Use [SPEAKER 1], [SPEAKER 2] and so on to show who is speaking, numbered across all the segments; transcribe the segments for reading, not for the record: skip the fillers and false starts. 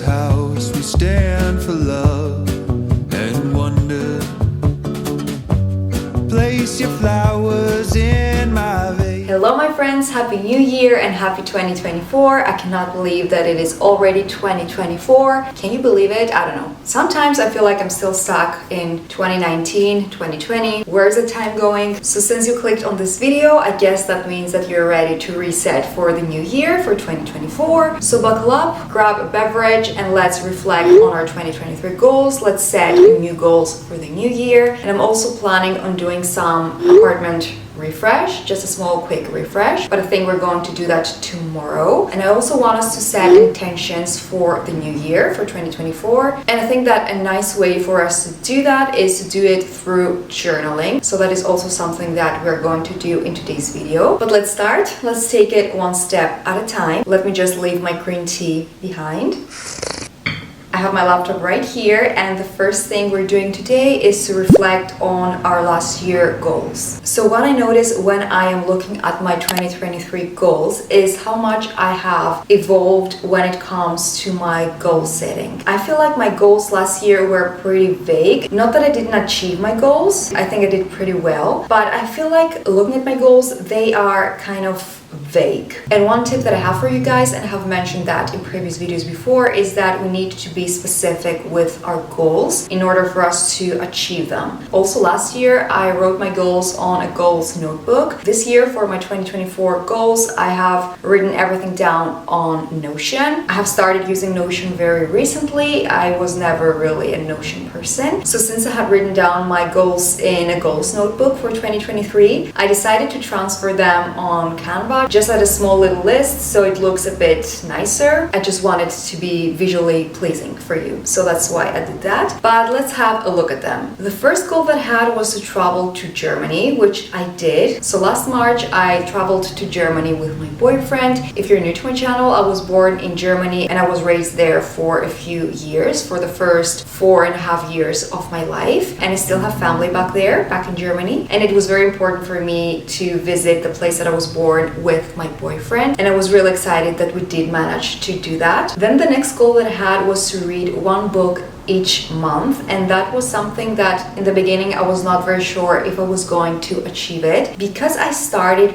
[SPEAKER 1] this house we stand for love and wonder. Place your flowers in my vase.
[SPEAKER 2] Hello my friends, Happy New Year and Happy 2024. I cannot believe that it is already 2024. Can you believe it? I don't know. Sometimes I feel like I'm still stuck in 2019, 2020. Where's the time going? So since you clicked on this video, I guess that means that you're ready to reset for the new year, for 2024. So buckle up, grab a beverage, and let's reflect on our 2023 goals. Let's set new goals for the new year. And I'm also planning on doing some apartment refresh, just a small quick refresh, but I think we're going to do that tomorrow. And I also want us to set intentions for the new year, for 2024. And I think that a nice way for us to do that is to do it through journaling. So that is also something that we're going to do in today's video. But let's start. Let's take it one step at a time. Let me just leave my green tea behind. I have my laptop right here, and the first thing we're doing today is to reflect on our last year goals. So what I notice when I am looking at my 2023 goals is how much I have evolved when it comes to my goal setting. I feel like my goals last year were pretty vague. Not that I didn't achieve my goals, I think I did pretty well, but I feel like looking at my goals, they are kind of vague. And one tip that I have for you guys, and I have mentioned that in previous videos before, is that we need to be specific with our goals in order for us to achieve them. Also last year I wrote my goals on a goals notebook. This year for my 2024 goals I have written everything down on Notion. I have started using Notion very recently. I was never really a Notion person. So since I had written down my goals in a goals notebook for 2023, I decided to transfer them on Canva, just as a small little list, so it looks a bit nicer. I just wanted it to be visually pleasing for you, so that's why I did that. But let's have a look at them. The first goal that I had was to travel to Germany, which I did. So last March I traveled to Germany with my boyfriend. If you're new to my channel, I was born in Germany and I was raised there for a few years, for the first 4.5 years of my life, and I still have family back there, back in Germany. And it was very important for me to visit the place that I was born with my boyfriend, and I was really excited that we did manage to do that. Then the next goal that I had was to read one book each month, and that was something that in the beginning I was not very sure if I was going to achieve it, because I started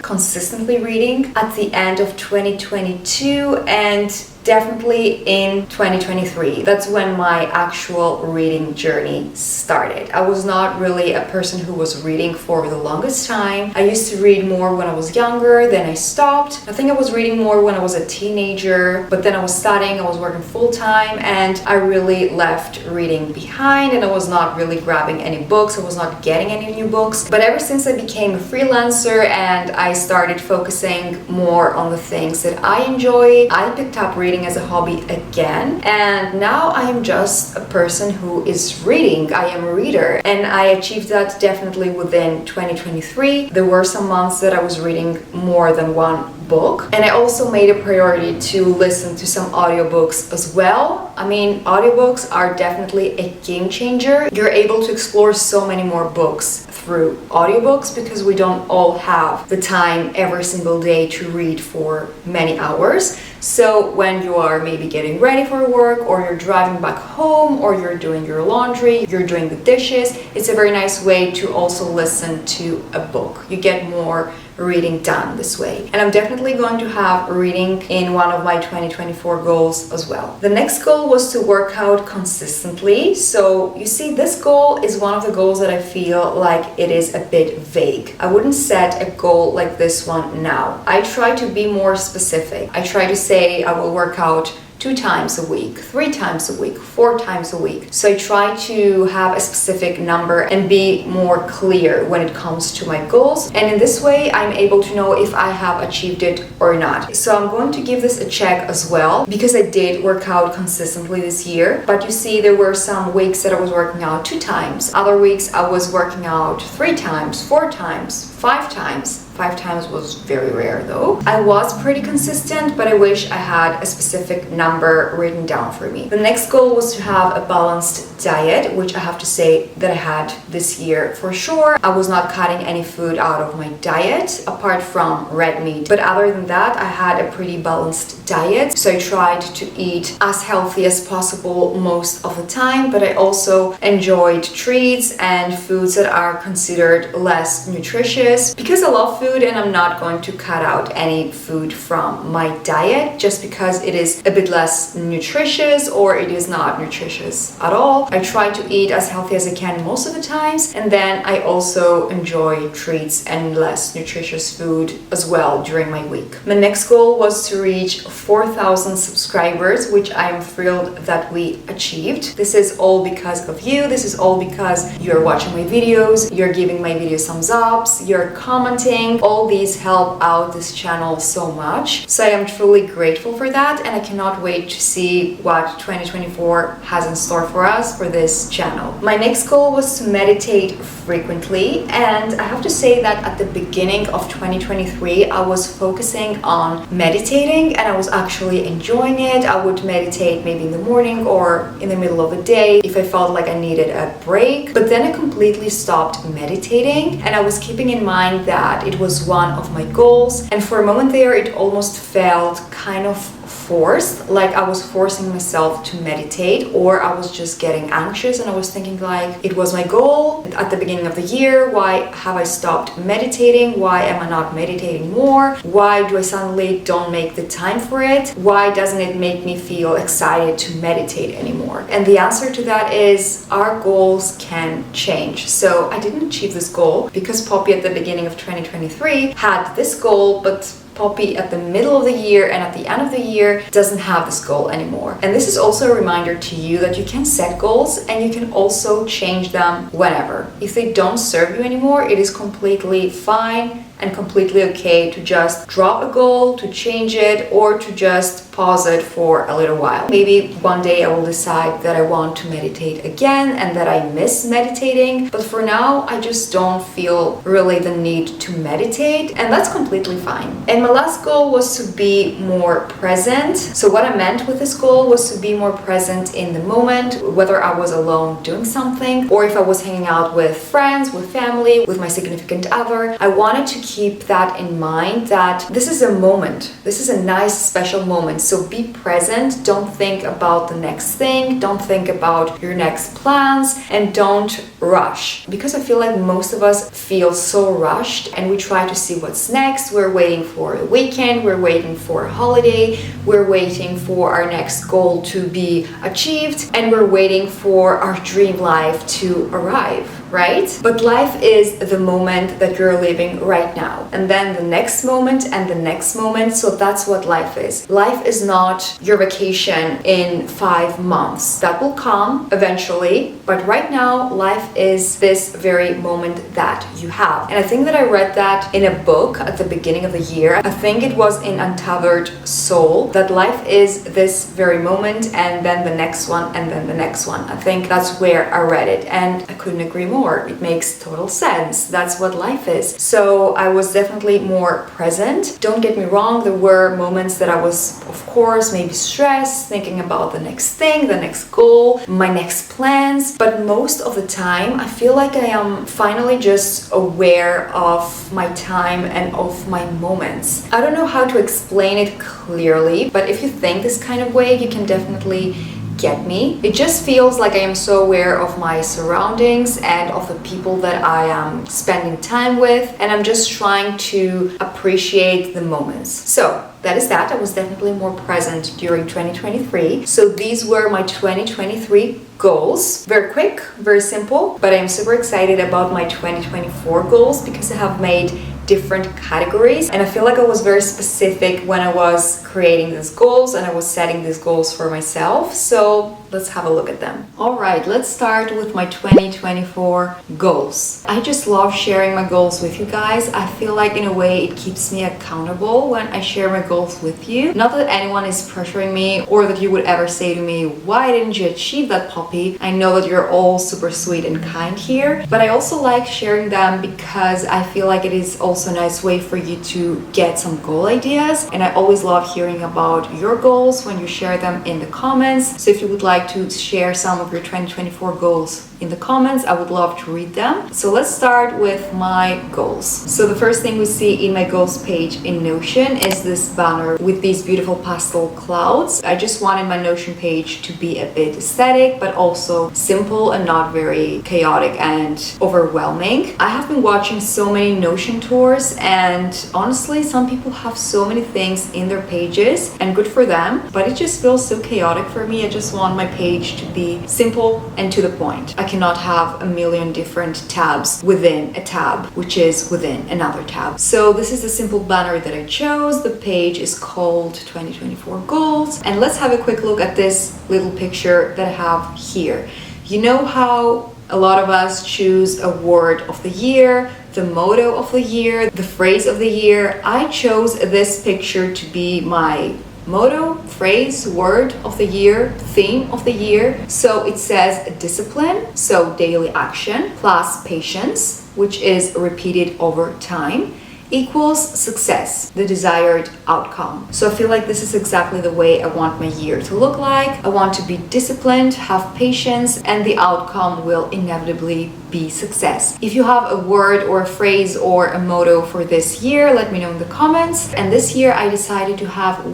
[SPEAKER 2] consistently reading at the end of 2022 and definitely in 2023. That's when my actual reading journey started. I was not really a person who was reading for the longest time. I used to read more when I was younger, then I stopped. I think I was reading more when I was a teenager, but then I was studying, I was working full-time, and I really left reading behind, and I was not really grabbing any books, I was not getting any new books. But ever since I became a freelancer and I started focusing more on the things that I enjoy, I picked up reading as a hobby again, and now I am just a person who is reading. I am a reader, and I achieved that definitely within 2023. There were some months that I was reading more than one book, and I also made a priority to listen to some audiobooks as well. I mean, audiobooks are definitely a game changer. You're able to explore so many more books through audiobooks because we don't all have the time every single day to read for many hours. So when you are maybe getting ready for work, or you're driving back home, or you're doing your laundry, you're doing the dishes, it's a very nice way to also listen to a book. You get more reading done this way. And I'm definitely going to have reading in one of my 2024 goals as well. The next goal was to work out consistently. So you see, this goal is one of the goals that I feel like it is a bit vague. I wouldn't set a goal like this one now. I try to be more specific. I try to say I will work out 2 times a week, 3 times a week, 4 times a week. So I try to have a specific number and be more clear when it comes to my goals. And in this way, I'm able to know if I have achieved it or not. So I'm going to give this a check as well, because I did work out consistently this year. But you see, there were some weeks that I was working out 2 times. Other weeks I was working out 3 times, 4 times, 5 times. 5 times was very rare though. I was pretty consistent, but I wish I had a specific number written down for me. The next goal was to have a balanced diet, which I have to say that I had this year for sure. I was not cutting any food out of my diet apart from red meat, but other than that I had a pretty balanced diet. So I tried to eat as healthy as possible most of the time, but I also enjoyed treats and foods that are considered less nutritious because I love food and I'm not going to cut out any food from my diet just because it is a bit less nutritious or it is not nutritious at all. I try to eat as healthy as I can most of the times, and then I also enjoy treats and less nutritious food as well during my week. My next goal was to reach 4,000 subscribers, which I am thrilled that we achieved. This is all because of you. This is all because you're watching my videos, you're giving my videos thumbs ups, you're commenting. All these help out this channel so much. So I am truly grateful for that, and I cannot wait to see what 2024 has in store for us for this channel. My next goal was to meditate frequently, and I have to say that at the beginning of 2023 I was focusing on meditating and I was actually enjoying it. I would meditate maybe in the morning or in the middle of the day if I felt like I needed a break, but then I completely stopped meditating, and I was keeping in mind that it was one of my goals, and for a moment there it almost felt kind of forced, like I was forcing myself to meditate, or I was just getting anxious, and I was thinking like it was my goal at the beginning of the year. Why have I stopped meditating? Why am I not meditating more? Why do I suddenly don't make the time for it? Why doesn't it make me feel excited to meditate anymore? And the answer to that is our goals can change. So I didn't achieve this goal because Poppy at the beginning of 2023 had this goal, but Poppy at the middle of the year and at the end of the year doesn't have this goal anymore. And this is also a reminder to you that you can set goals and you can also change them whenever. If they don't serve you anymore, it is completely fine and completely okay to just drop a goal, to change it, or to just pause it for a little while. Maybe one day I will decide that I want to meditate again and that I miss meditating, but for now I just don't feel really the need to meditate, and that's completely fine. And my last goal was to be more present. So what I meant with this goal was to be more present in the moment, whether I was alone doing something or if I was hanging out with friends, with family, with my significant other. I wanted to keep that in mind, that this is a moment. This is a nice special moment. So be present. Don't think about the next thing. Don't think about your next plans, and don't rush, because I feel like most of us feel so rushed and we try to see what's next. We're waiting for a weekend, we're waiting for a holiday, we're waiting for our next goal to be achieved, and we're waiting for our dream life to arrive, right? But life is the moment that you're living right now, and then the next moment and the next moment. So that's what life is. Life is not your vacation in 5 months. That will come eventually, but right now life is this very moment that you have. And I think that I read that in a book at the beginning of the year. I think it was in Untethered Soul, that life is this very moment and then the next one and then the next one. I think that's where I read it, and I couldn't agree more. It makes total sense. That's what life is. So I was definitely more present. Don't get me wrong, there were moments that I was, of course, maybe stressed, thinking about the next thing, the next goal, my next plans, but most of the time I feel like I am finally just aware of my time and of my moments. I don't know how to explain it clearly, but if you think this kind of way, you can definitely get me. It just feels like I am so aware of my surroundings and of the people that I am spending time with, and I'm just trying to appreciate the moments. So that is that. I was definitely more present during 2023. So these were my 2023 goals. Very quick, very simple, but I'm super excited about my 2024 goals because I have made different categories, and I feel like I was very specific when I was creating these goals and I was setting these goals for myself. So let's have a look at them. All right, let's start with my 2024 goals. I just love sharing my goals with you guys. I feel like in a way it keeps me accountable when I share my goals with you. Not that anyone is pressuring me or that you would ever say to me, why didn't you achieve that, Poppy? I know that you're all super sweet and kind here, but I also like sharing them because I feel like it is also a nice way for you to get some goal ideas, and I always love hearing about your goals when you share them in the comments. So if you would like to share some of your 2024 goals in the comments. I would love to read them. So let's start with my goals. So the first thing we see in my goals page in Notion is this banner with these beautiful pastel clouds. I just wanted my Notion page to be a bit aesthetic, but also simple and not very chaotic and overwhelming. I have been watching so many Notion tours, and honestly, some people have so many things in their pages, and good for them, but it just feels so chaotic for me. I just want my page to be simple and to the point. I cannot have a million different tabs within a tab, which is within another tab. So this is the simple banner that I chose. The page is called 2024 Goals. And let's have a quick look at this little picture that I have here. You know how a lot of us choose a word of the year, the motto of the year, the phrase of the year. I chose this picture to be my motto, phrase, word of the year, theme of the year. So it says discipline, so daily action, plus patience, which is repeated over time, equals success, the desired outcome. So I feel like this is exactly the way I want my year to look like. I want to be disciplined, have patience, and the outcome will inevitably be success. If you have a word or a phrase or a motto for this year, let me know in the comments. And this year I decided to have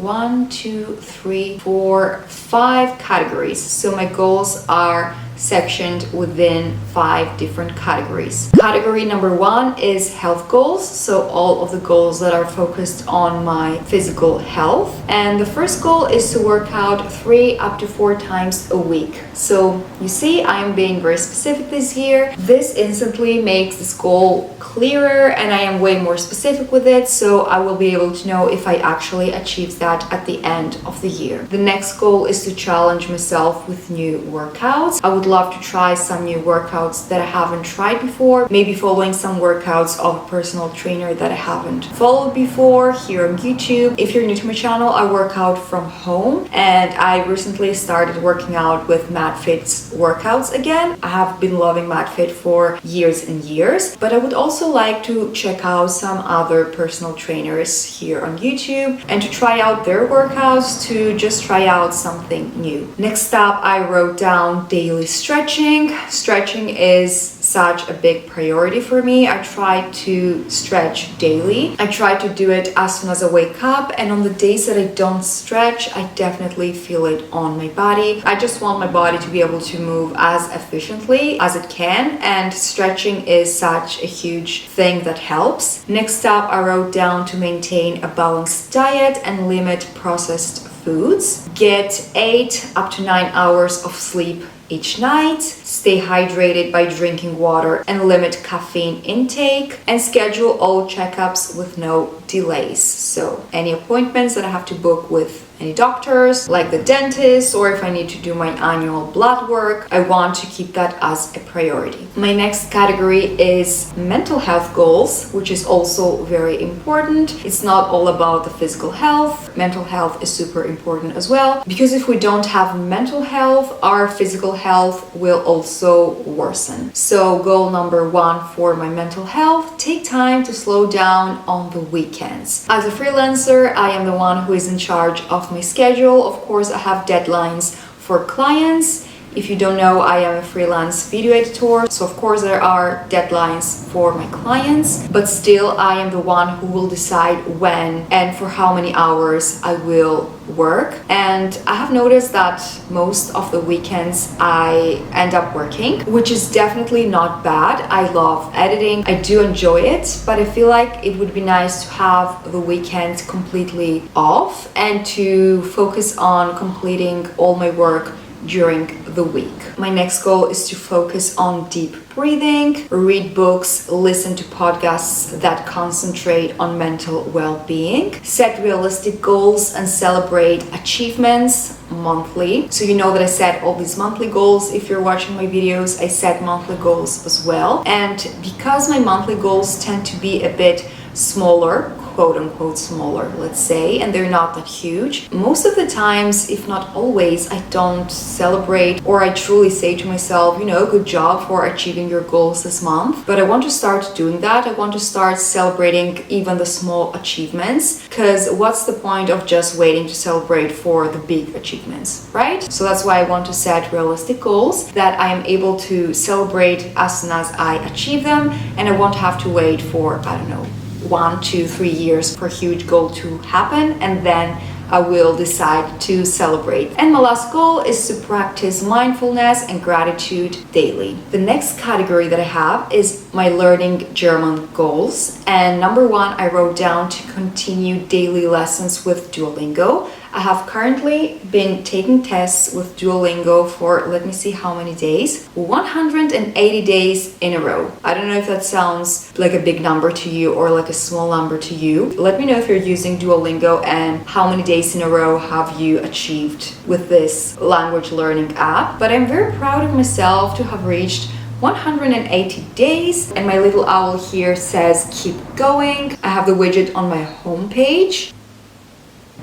[SPEAKER 2] 5 categories. So my goals are sectioned within 5 different categories. Category number 1 is health goals, so all of the goals that are focused on my physical health. And the first goal is to work out 3 up to 4 times a week. So you see, I am being very specific this year. This instantly makes this goal clearer, and I am way more specific with it, so I will be able to know if I actually achieve that at the end of the year. The next goal is to challenge myself with new workouts. I would love to try some new workouts that I haven't tried before, maybe following some workouts of a personal trainer that I haven't followed before here on YouTube. If you're new to my channel, I work out from home, and I recently started working out with MadFit's workouts again. I have been loving MadFit for years and years, but I would also like to check out some other personal trainers here on YouTube and to try out their workouts, to just try out something new. Next up, I wrote down daily stretching. Stretching is such a big priority for me. I try to stretch daily. I try to do it as soon as I wake up, and on the days that I don't stretch, I definitely feel it on my body. I just want my body to be able to move as efficiently as it can, and stretching is such a huge thing that helps. Next up, I wrote down to maintain a balanced diet and limit processed foods. Get 8 up to 9 hours of sleep each night, stay hydrated by drinking water and limit caffeine intake, and schedule all checkups with no delays. So any appointments that I have to book with any doctors, like the dentist, or if I need to do my annual blood work, I want to keep that as a priority. My next category is mental health goals, which is also very important. It's not all about the physical health. Mental health is super important as well, because if we don't have mental health, our physical health will also worsen. So goal number 1 for my mental health: take time to slow down on the weekends. As a freelancer, I am the one who is in charge of my schedule. Of course, I have deadlines for clients. If you don't know, I am a freelance video editor, so of course there are deadlines for my clients, but still I am the one who will decide when and for how many hours I will work. And I have noticed that most of the weekends I end up working, which is definitely not bad. I love editing, I do enjoy it, but I feel like it would be nice to have the weekend completely off and to focus on completing all my work during the week. My next goal is to focus on deep breathing, read books, listen to podcasts that concentrate on mental well-being, set realistic goals, and celebrate achievements monthly. So you know that I set all these monthly goals. If you're watching my videos, I set monthly goals as well. And because my monthly goals tend to be a bit smaller, quote unquote smaller, let's say, and they're not that huge. Most of the times, if not always, I don't celebrate, or I truly say to myself, good job for achieving your goals this month. But I want to start doing that. I want to start celebrating even the small achievements, because what's the point of just waiting to celebrate for the big achievements, right? So that's why I want to set realistic goals that I am able to celebrate as soon as I achieve them, and I won't have to wait for, 1, 2, 3 years for a huge goal to happen, and then I will decide to celebrate. And my last goal is to practice mindfulness and gratitude daily. The next category that I have is my learning German goals. And number 1, I wrote down to continue daily lessons with Duolingo. I have currently been taking tests with Duolingo for, let me see how many days, 180 days in a row. I don't know if that sounds like a big number to you or like a small number to you. Let me know if you're using Duolingo and how many days in a row have you achieved with this language learning app. But I'm very proud of myself to have reached 180 days, and my little owl here says keep going. I have the widget on my homepage.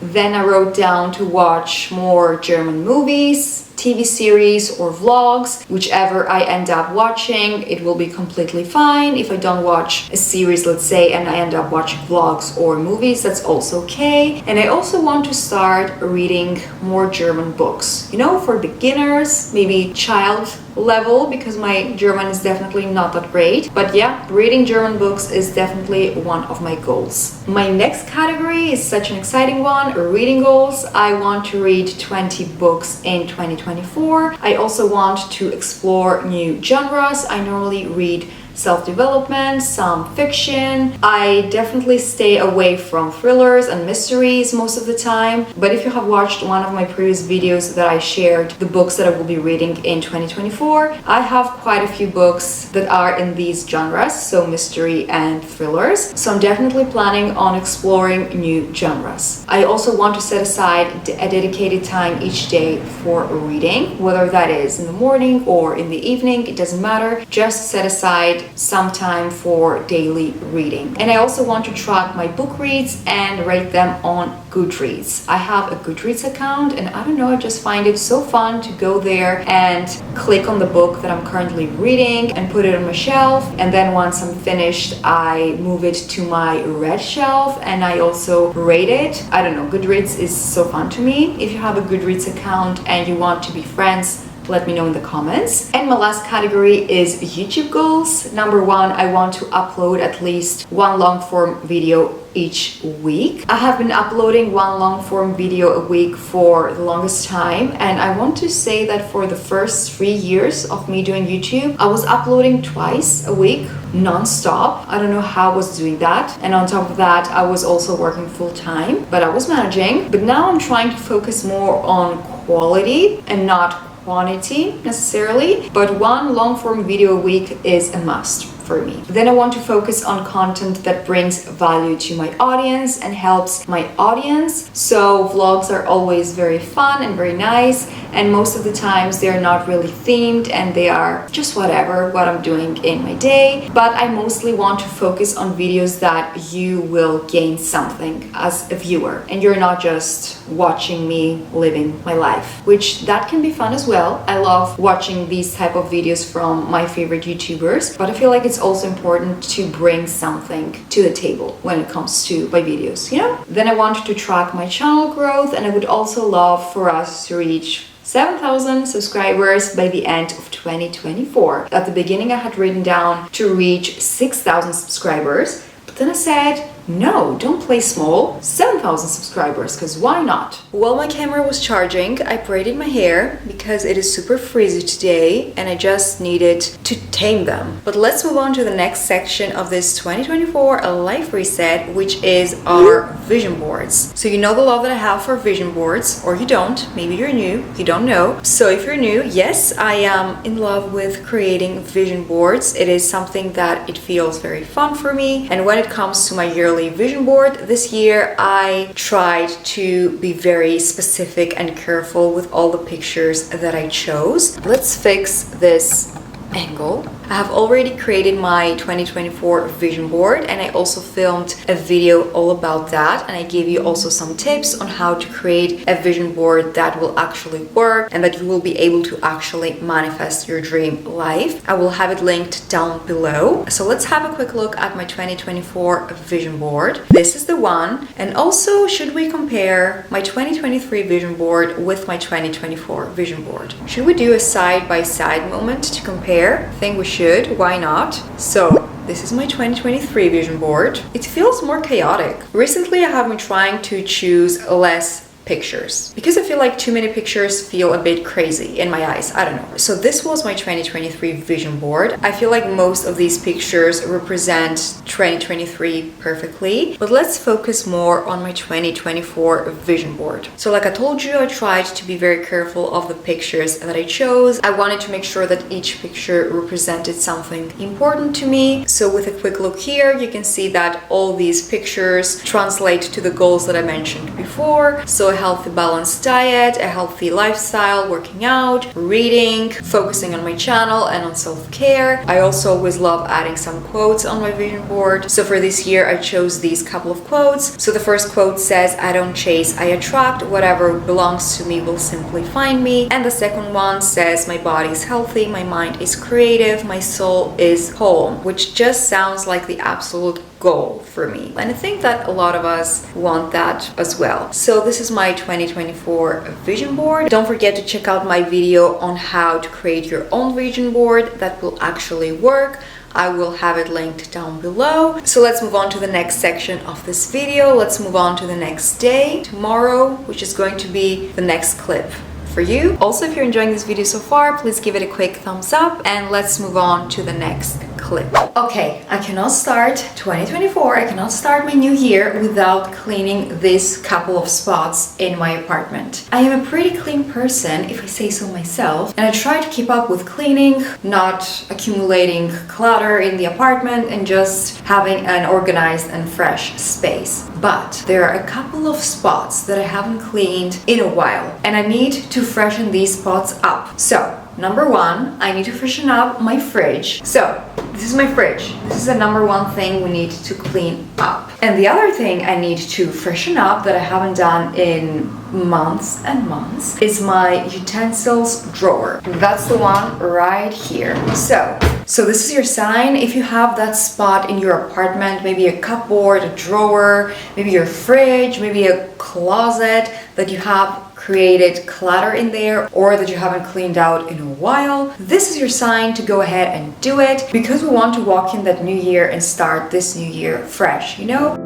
[SPEAKER 2] Then I wrote down to watch more German movies, TV series or vlogs. Whichever I end up watching, it will be completely fine. If I don't watch a series, let's say, and I end up watching vlogs or movies, that's also okay. And I also want to start reading more German books, for beginners, maybe child level, because my German is definitely not that great. But yeah, reading German books is definitely one of my goals. My next category is such an exciting one, reading goals. I want to read 20 books in 2024. I also want to explore new genres. I normally read self-development, some fiction. I definitely stay away from thrillers and mysteries most of the time. But if you have watched one of my previous videos that I shared the books that I will be reading in 2024, I have quite a few books that are in these genres, so mystery and thrillers. So I'm definitely planning on exploring new genres. I also want to set aside a dedicated time each day for reading, whether that is in the morning or in the evening, it doesn't matter. Just set aside some time for daily reading. And I also want to track my book reads and rate them on Goodreads. I have a Goodreads account, and I don't know, I just find it so fun to go there and click on the book that I'm currently reading and put it on my shelf. And then once I'm finished, I move it to my read shelf and I also rate it. I don't know, Goodreads is so fun to me. If you have a Goodreads account and you want to be friends, let me know in the comments. And my last category is YouTube goals. Number 1, I want to upload at least one long form video each week. I have been uploading one long form video a week for the longest time, and I want to say that for the first 3 years of me doing YouTube, I was uploading twice a week non-stop. I don't know how I was doing that, and on top of that I was also working full-time, but I was managing. But now I'm trying to focus more on quality and not quantity necessarily, but one long form video a week is a must for me. Then I want to focus on content that brings value to my audience and helps my audience. So vlogs are always very fun and very nice, and most of the times they're not really themed and they are just whatever, what I'm doing in my day. But I mostly want to focus on videos that you will gain something as a viewer, and you're not just watching me living my life, which that can be fun as well. I love watching these type of videos from my favorite YouTubers, but I feel like it's also important to bring something to the table when it comes to my videos, Then I wanted to track my channel growth, and I would also love for us to reach 7,000 subscribers by the end of 2024. At the beginning, I had written down to reach 6,000 subscribers, but then I said, no, don't play small. 7,000 subscribers, because why not? While my camera was charging, I braided my hair because it is super frizzy today and I just needed to tame them. But let's move on to the next section of this 2024 life reset, which is our vision boards. So you know the love that I have for vision boards, or you don't. Maybe you're new, you don't know. So if you're new, yes, I am in love with creating vision boards. It is something that it feels very fun for me. And when it comes to my yearly vision board this year, I tried to be very specific and careful with all the pictures that I chose. Let's fix this angle. I have already created my 2024 vision board, and I also filmed a video all about that, and I gave you also some tips on how to create a vision board that will actually work and that you will be able to actually manifest your dream life. I will have it linked down below. So let's have a quick look at my 2024 vision board. This is the one. And also, should we compare my 2023 vision board with my 2024 vision board? Should we do a side-by-side moment to compare? I think we should. Why not? So this is my 2023 vision board. It feels more chaotic. Recently, I have been trying to choose less pictures because I feel like too many pictures feel a bit crazy in my eyes. I don't know. So this was my 2023 vision board. I feel like most of these pictures represent 2023 perfectly, but let's focus more on my 2024 vision board. So like I told you, I tried to be very careful of the pictures that I chose. I wanted to make sure that each picture represented something important to me. So with a quick look here, you can see that all these pictures translate to the goals that I mentioned before. So a healthy balanced diet, a healthy lifestyle, working out, reading, focusing on my channel and on self-care. I also always love adding some quotes on my vision board. So for this year, I chose these couple of quotes. So the first quote says, "I don't chase, I attract. Whatever belongs to me will simply find me." And the second one says, "My body is healthy, my mind is creative, my soul is whole," which just sounds like the absolute goal for me. And I think that a lot of us want that as well. So this is my 2024 vision board. Don't forget to check out my video on how to create your own vision board that will actually work. I will have it linked down below. So let's move on to the next section of this video. Let's move on to the next day, tomorrow, which is going to be the next clip for you. Also, if you're enjoying this video so far, please give it a quick thumbs up and let's move on to the next clip. Okay, I cannot start 2024, I cannot start my new year without cleaning this couple of spots in my apartment. I am a pretty clean person, if I say so myself, and I try to keep up with cleaning, not accumulating clutter in the apartment and just having an organized and fresh space. But there are a couple of spots that I haven't cleaned in a while, and I need to freshen these spots up. So, number one, I need to freshen up my fridge. So, this is my fridge. This is the number one thing we need to clean up. And the other thing I need to freshen up that I haven't done in months and months is my utensils drawer. That's the one right here. So this is your sign. If you have that spot in your apartment, maybe a cupboard, a drawer, maybe your fridge, maybe a closet that you have created clutter in there or that you haven't cleaned out in a while, this is your sign to go ahead and do it because we want to walk in that new year and start this new year fresh, you know?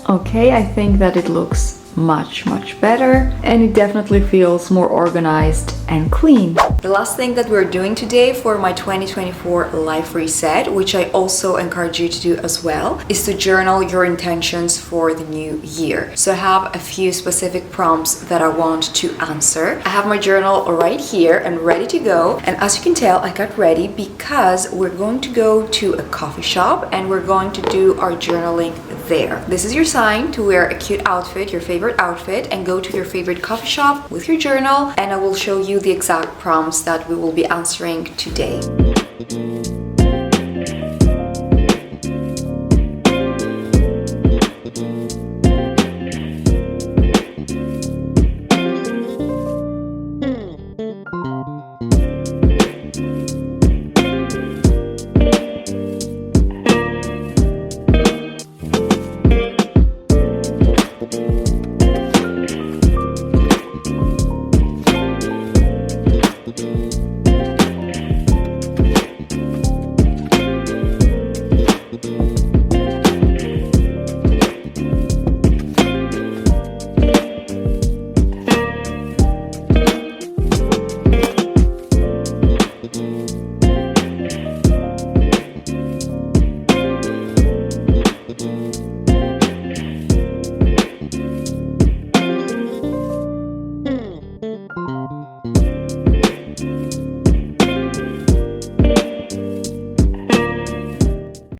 [SPEAKER 2] Okay, I think that it looks much better and it definitely feels more organized and clean. The last thing that we're doing today for my 2024 life reset, which I also encourage you to do as well, is to journal your intentions for the new year. So I have a few specific prompts that I want to answer. I have my journal right here and ready to go, and as you can tell, I got ready because we're going to go to a coffee shop and we're going to do our journaling there. This is your sign to wear a cute outfit, your favorite outfit, and go to your favorite coffee shop with your journal, and I will show you the exact prompts that we will be answering today.